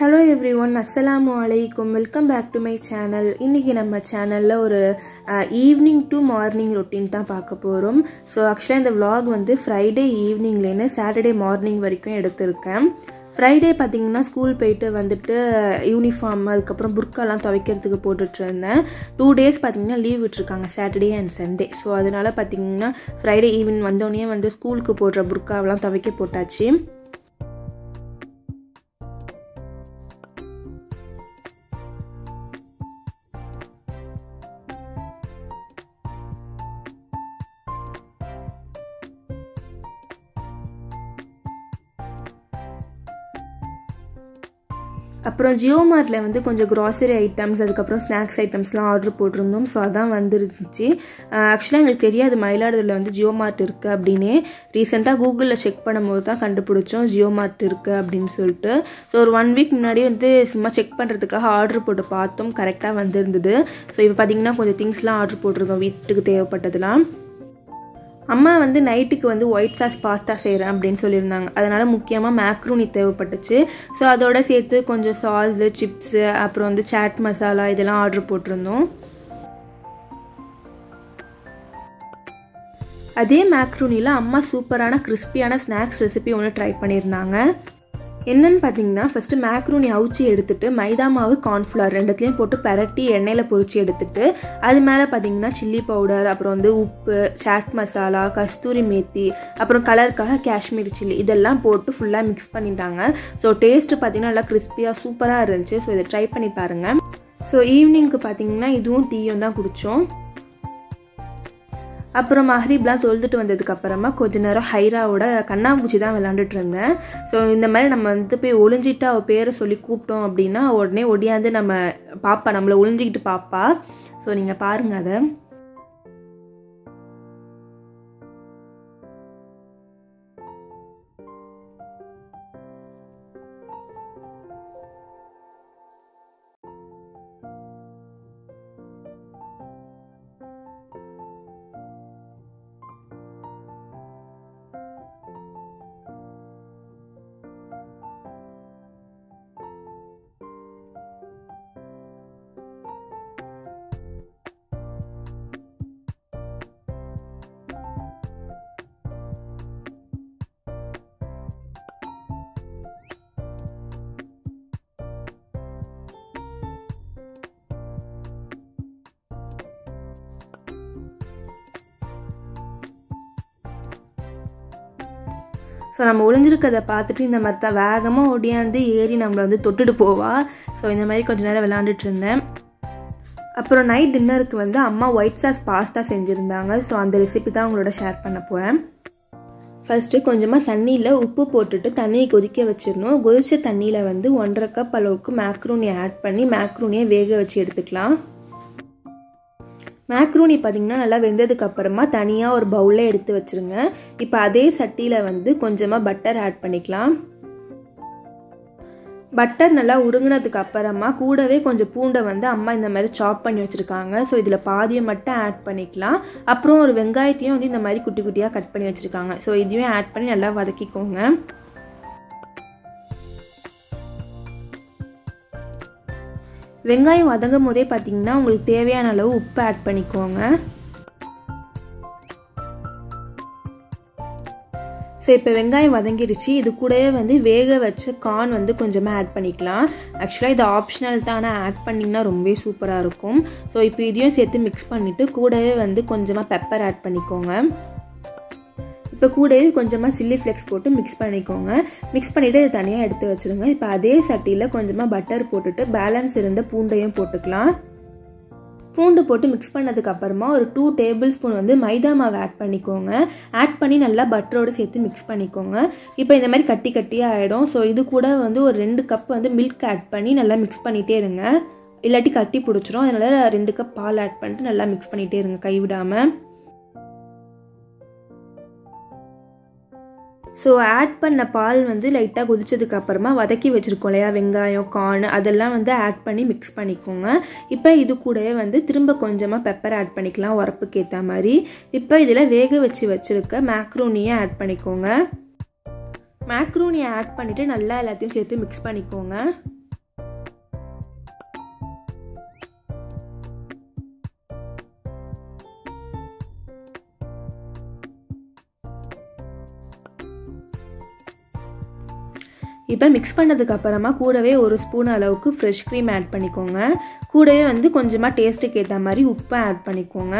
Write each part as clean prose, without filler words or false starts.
Hello everyone, Assalamu alaikum. Welcome back to my channel. இன்னைக்கு நம்ம சேனல்ல ஒரு ஈவினிங் டு மார்னிங் ரொட்டீன் தான் பார்க்க போறோம். ஸோ ஆக்சுவலாக இந்த vlog வந்து ஃப்ரைடே ஈவினிங்லேருந்து சாட்டர்டே மார்னிங் வரைக்கும் எடுத்திருக்கேன். ஃப்ரைடே பார்த்தீங்கன்னா ஸ்கூல் போயிட்டு வந்துட்டு யூனிஃபார்ம் அதுக்கப்புறம் புர்க்காலாம் துவைக்கிறதுக்கு போட்டுட்டு இருந்தேன். 2 days பார்த்தீங்கன்னா லீவ் விட்டுருக்காங்க, சாட்டர்டே அண்ட் சண்டே. ஸோ அதனால பார்த்தீங்கன்னா ஃப்ரைடே ஈவினிங் வந்தோடனே வந்து ஸ்கூலுக்கு போடுற புர்க்காவெல்லாம் துவைக்க போட்டாச்சு. அப்புறம் ஜியோ மார்ட்டில் வந்து கொஞ்சம் க்ராசரி ஐட்டம்ஸ் அதுக்கப்புறம் ஸ்நாக்ஸ் ஐட்டம்ஸ்லாம் ஆர்டர் போட்டிருந்தோம். ஸோ அதான் வந்துருந்துச்சு. ஆக்சுவலாக எங்களுக்கு தெரியாது மயிலாடுதுறையில் வந்து ஜியோ மார்ட் இருக்குது அப்படின்னே. ரீசெண்டாக கூகுளில் செக் பண்ணும்போது தான் கண்டுபிடிச்சோம் ஜியோ மார்ட் இருக்குது அப்படின்னு சொல்லிட்டு. ஸோ ஒரு 1 week முன்னாடி வந்து சும்மா செக் பண்ணுறதுக்காக ஆர்டர் போட்டு பார்த்தோம், கரெக்டாக வந்துருந்தது. ஸோ இப்போ பார்த்திங்கன்னா கொஞ்சம் திங்ஸ்லாம் ஆர்டர் போட்டிருக்கோம் வீட்டுக்கு தேவைப்பட்டதுலாம். அம்மா வந்து நைட்டுக்கு வந்து ஒயிட் சாஸ் பாஸ்தா செய்கிறேன் அப்படின்னு சொல்லியிருந்தாங்க. அதனால் முக்கியமாக மேக்ரூனி தேவைப்பட்டுச்சு. ஸோ அதோட சேர்த்து கொஞ்சம் சாஸு சிப்ஸு அப்புறம் வந்து சாட் மசாலா இதெல்லாம் ஆர்டர் போட்டிருந்தோம். அதே மேக்ரூனியில் அம்மா சூப்பரான கிறிஸ்பியான ஸ்நாக்ஸ் ரெசிபி ஒன்று ட்ரை பண்ணியிருந்தாங்க. என்னன்னு பார்த்தீங்கன்னா ஃபஸ்ட்டு மேக்ரூனி அவிச்சி எடுத்துட்டு மைதா மாவு கார்ன்ஃப்ளவர் ரெண்டுத்தையும் போட்டு பரட்டி எண்ணெயில் பொரிச்சு எடுத்துட்டு அது மேலே பார்த்தீங்கன்னா சில்லி பவுடர் அப்புறம் வந்து உப்பு சாட் மசாலா கஸ்தூரி மேத்தி அப்புறம் கலருக்காக காஷ்மீரி சில்லி இதெல்லாம் போட்டு ஃபுல்லாக மிக்ஸ் பண்ணிட்டாங்க. ஸோ டேஸ்ட்டு பார்த்தீங்கன்னா நல்லா கிறிஸ்பியாக சூப்பராக இருந்துச்சு. ஸோ இதை ட்ரை பண்ணி பாருங்கள். ஸோ ஈவினிங்க்கு பார்த்தீங்கன்னா இதுவும் டீயும் தான் குடித்தோம். அப்புறம் மஹ்ரிப்லாம் தொழுதுட்டு வந்ததுக்கப்புறமா கொஞ்ச நேரம் ஹைராவோட கண்ணாம்பூச்சி தான் விளாண்டுட்டு இருந்தேன். ஸோ இந்த மாதிரி நம்ம வந்து போய் ஒளிஞ்சிட்டு அவள் பேரை சொல்லி கூப்பிட்டோம் அப்படின்னா உடனே ஒடியாந்து நம்ம பாப்பா நம்மளை ஒளிஞ்சிக்கிட்டு பாப்பா. ஸோ நீங்கள் பாருங்கள் அதை. ஸோ நம்ம ஒளிஞ்சிருக்கிறத பார்த்துட்டு இந்த மாதிரி தான் வேகமாக ஒடியாந்து ஏறி நம்மளை வந்து தொட்டுட்டு போவா. ஸோ இந்த மாதிரி கொஞ்சம் நேரம் விளாண்டுட்டு இருந்தேன். அப்புறம் நைட் டின்னருக்கு வந்து அம்மா ஒயிட் சாஸ் பாஸ்தா செஞ்சுருந்தாங்க. ஸோ அந்த ரெசிபி தான் உங்களோட ஷேர் பண்ண போகிறேன். ஃபஸ்ட்டு கொஞ்சமாக தண்ணியில் உப்பு போட்டுட்டு தண்ணியை கொதிக்க வச்சிடணும். கொதித்த தண்ணியில் வந்து 1.5 cup அளவுக்கு மேக்ரூனி ஆட் பண்ணி மேக்ரூனியை வேக வச்சு எடுத்துக்கலாம். மேக்ரூனி பார்த்திங்கன்னா நல்லா வெந்ததுக்கு அப்புறமா தனியாக ஒரு பவுலில் எடுத்து வச்சுருங்க. இப்போ அதே சட்டியில் வந்து கொஞ்சமாக பட்டர் ஆட் பண்ணிக்கலாம். பட்டர் நல்லா உருங்கினதுக்கு அப்புறமா கூடவே கொஞ்சம் பூண்டை வந்து அம்மா இந்த மாதிரி சாப் பண்ணி வச்சுருக்காங்க. ஸோ இதில் பாதியை மட்டும் ஆட் பண்ணிக்கலாம். அப்புறம் ஒரு வெங்காயத்தையும் வந்து இந்த மாதிரி குட்டி குட்டியாக கட் பண்ணி வச்சுருக்காங்க. ஸோ இதையும் ஆட் பண்ணி நல்லா வதக்கிக்கோங்க. வெங்காயம் வதங்கும் போதே பார்த்தீங்கன்னா உங்களுக்கு தேவையான அளவு உப்பு ஆட் பண்ணிக்கோங்க. ஸோ இப்போ வெங்காயம் வதங்கிடுச்சு. இது கூடவே வந்து வேக வச்ச கார்ன் வந்து கொஞ்சமாக ஆட் பண்ணிக்கலாம். ஆக்சுவலாக இது ஆப்ஷனல் தான், ஆனால் ஆட் பண்ணிங்கன்னா ரொம்பவே சூப்பராக இருக்கும். ஸோ இப்போ இதையும் சேர்த்து மிக்ஸ் பண்ணிவிட்டு கூடவே வந்து கொஞ்சமாக பெப்பர் ஆட் பண்ணிக்கோங்க. இப்போ கூடவே கொஞ்சமாக சில்லி ஃப்ளெக்ஸ் போட்டு மிக்ஸ் பண்ணிக்கோங்க. மிக்ஸ் பண்ணிவிட்டு இது தனியாக எடுத்து வச்சுருங்க. இப்போ அதே சட்டியில் கொஞ்சமாக பட்டர் போட்டுட்டு பேலன்ஸ் இருந்த பூண்டையும் போட்டுக்கலாம். பூண்டு போட்டு மிக்ஸ் பண்ணதுக்கப்புறமா ஒரு 2 tablespoon வந்து மைதா மாவு ஆட் பண்ணிக்கோங்க. ஆட் பண்ணி நல்லா பட்டரோடு சேர்த்து மிக்ஸ் பண்ணிக்கோங்க. இப்போ இந்த மாதிரி கட்டி கட்டியாக ஆகிடும். ஸோ இது கூட வந்து ஒரு 2 cup வந்து மில்க் ஆட் பண்ணி நல்லா மிக்ஸ் பண்ணிகிட்டே இருங்க, இல்லாட்டி கட்டி பிடிச்சிரும். அதனால் 2 cup பால் ஆட் பண்ணிட்டு நல்லா மிக்ஸ் பண்ணிகிட்டே இருங்க கைவிடாமல். ஸோ ஆட் பண்ண பால் வந்து லைட்டாக கொதிச்சதுக்கு அப்புறமா வதக்கி வச்சுருக்கோம் இல்லையா வெங்காயம் கார்ன் அதெல்லாம் வந்து ஆட் பண்ணி மிக்ஸ் பண்ணிக்கோங்க. இப்போ இது கூடவே வந்து திரும்ப கொஞ்சமாக பெப்பர் ஆட் பண்ணிக்கலாம் உரப்புக்கு ஏற்ற மாதிரி. இப்போ இதில் வேக வச்சுருக்க மேக்ரோனியை ஆட் பண்ணிக்கோங்க. மேக்ரோனியை ஆட் பண்ணிவிட்டு நல்லா எல்லாத்தையும் சேர்த்து மிக்ஸ் பண்ணிக்கோங்க. இப்போ மிக்ஸ் பண்ணதுக்கு அப்புறமா கூடவே 1 ஸ்பூன் அளவுக்கு ஃப்ரெஷ் க்ரீம் ஆட் பண்ணிக்கோங்க. கூடவே வந்து கொஞ்சமாக டேஸ்ட்டுக்கு ஏற்ற மாதிரி உப்பை ஆட் பண்ணிக்கோங்க.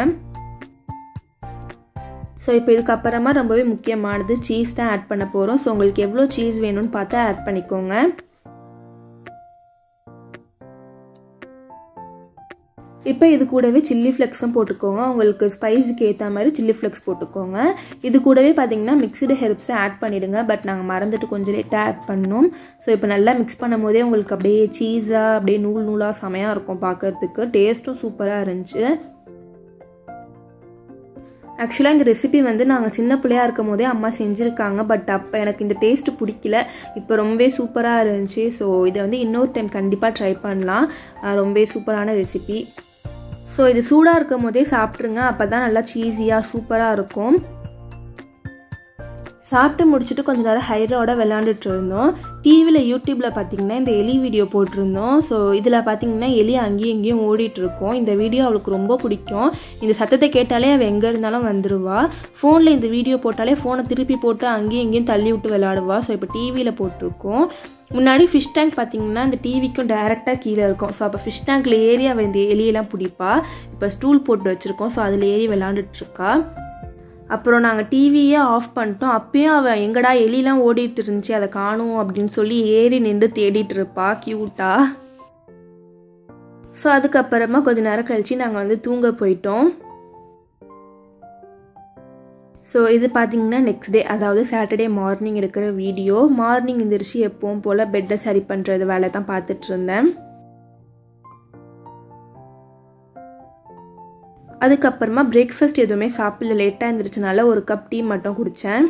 ஸோ இப்போ இதுக்கப்புறமா ரொம்பவே முக்கியமானது சீஸ் தான் ஆட் பண்ண போகிறோம். ஸோ உங்களுக்கு எவ்வளோ சீஸ் வேணும்னு பார்த்து ஆட் பண்ணிக்கோங்க. இப்போ இது கூடவே சில்லி ஃப்ளெக்ஸும் போட்டுக்கோங்க. உங்களுக்கு ஸ்பைஸுக்கு ஏற்ற மாதிரி சில்லி ஃப்ளெக்ஸ் போட்டுக்கோங்க. இது கூடவே பார்த்தீங்கன்னா மிக்ஸ்டு ஹெர்ப்ஸை ஆட் பண்ணிவிடுங்க. பட் நாங்கள் மறந்துட்டு கொஞ்சம் லேட்டாக ஆட் பண்ணோம். ஸோ இப்போ நல்லா மிக்ஸ் பண்ணும் போதே உங்களுக்கு அப்படியே சீஸாக அப்படியே நூலாக செமையாக இருக்கும் பார்க்குறதுக்கு. டேஸ்ட்டும் சூப்பராக இருந்துச்சு. ஆக்சுவலாக இந்த ரெசிபி வந்து நாங்கள் சின்ன பிள்ளையாக இருக்கும் போதே அம்மா செஞ்சுருக்காங்க. பட் அப்போ எனக்கு இந்த டேஸ்ட்டு பிடிக்கல. இப்போ ரொம்பவே சூப்பராக இருந்துச்சு. ஸோ இதை வந்து இன்னொரு டைம் கண்டிப்பாக ட்ரை பண்ணலாம். ரொம்பவே சூப்பரான ரெசிபி. ஸோ இது சூடாக இருக்கும் போதே சாப்பிட்ருங்க. அப்போ தான் நல்லா சீஸியாக சூப்பராக இருக்கும். சாப்பிட்டு முடிச்சுட்டு கொஞ்சம் நேரம் ஹைரோட விளாண்டுட்டு இருந்தோம். டிவியில் யூடியூப்பில் பார்த்தீங்கன்னா இந்த எலி வீடியோ போட்டிருந்தோம். ஸோ இதில் பார்த்தீங்கன்னா எலி அங்கேயும் இங்கேயும் ஓடிட்டுருக்கோம். இந்த வீடியோ அவளுக்கு ரொம்ப பிடிக்கும். இந்த சத்தத்தை கேட்டாலே அவள் எங்கே இருந்தாலும் வந்துடுவா. ஃபோனில் இந்த வீடியோ போட்டாலே ஃபோனை திருப்பி போட்டு அங்கேயும் இங்கேயும் தள்ளி விட்டு விளாடுவா. ஸோ இப்போ டிவியில் போட்டிருக்கோம். முன்னாடி ஃபிஷ் டேங்க் பார்த்தீங்கன்னா இந்த டிவிக்கும் டைரெக்டாக கீழே இருக்கும். ஸோ அப்போ ஃபிஷ் டேங்க்கில் ஏறி அவள் இந்த எலியெல்லாம் பிடிப்பா. இப்போ ஸ்டூல் போட்டு வச்சுருக்கோம். ஸோ அதில் ஏறி விளாண்டுட்ருக்கா. அப்புறம் நாங்கள் டிவியே ஆஃப் பண்ணிட்டோம். அப்பயும் அவள் எங்கடா எலிலாம் ஓடிட்டு இருந்துச்சு அதை காணும் அப்படின்னு சொல்லி ஏறி நின்று தேடிட்டு இருப்பா க்யூட்டாக. ஸோ அதுக்கப்புறமா கொஞ்சம் நேரம் கழிச்சு நாங்கள் வந்து தூங்க போயிட்டோம். ஸோ இது பார்த்தீங்கன்னா நெக்ஸ்ட் டே, அதாவது சாட்டர்டே மார்னிங் எடுக்கிற வீடியோ. மார்னிங் எந்திரிச்சு எப்பவும் போல் பெட்டை சரி பண்ணுறது வேலை தான் பார்த்துட்டு இருந்தேன். அதுக்கப்புறமா பிரேக்ஃபாஸ்ட் எதுவுமே சாப்பிடல, லேட்டாக இருந்துருச்சுனால 1 கப் டீ மட்டும் குடித்தேன்.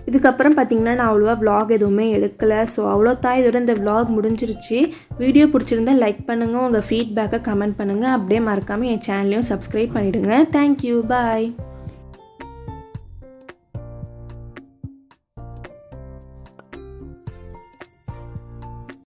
இதுக்கப்புறம் பார்த்தீங்கன்னா நான் அவ்வளோவா விலாக் எதுவுமே எடுக்கலை. ஸோ அவ்வளோதான், இதோட இந்த விலாக் முடிஞ்சிருச்சு. வீடியோ பிடிச்சிருந்தா லைக் பண்ணுங்கள், உங்கள் ஃபீட்பேக்கை கமெண்ட் பண்ணுங்கள். அப்படியே மறக்காமல் என் சேனலையும் சப்ஸ்கிரைப் பண்ணிவிடுங்க. தேங்க்யூ, பாய்.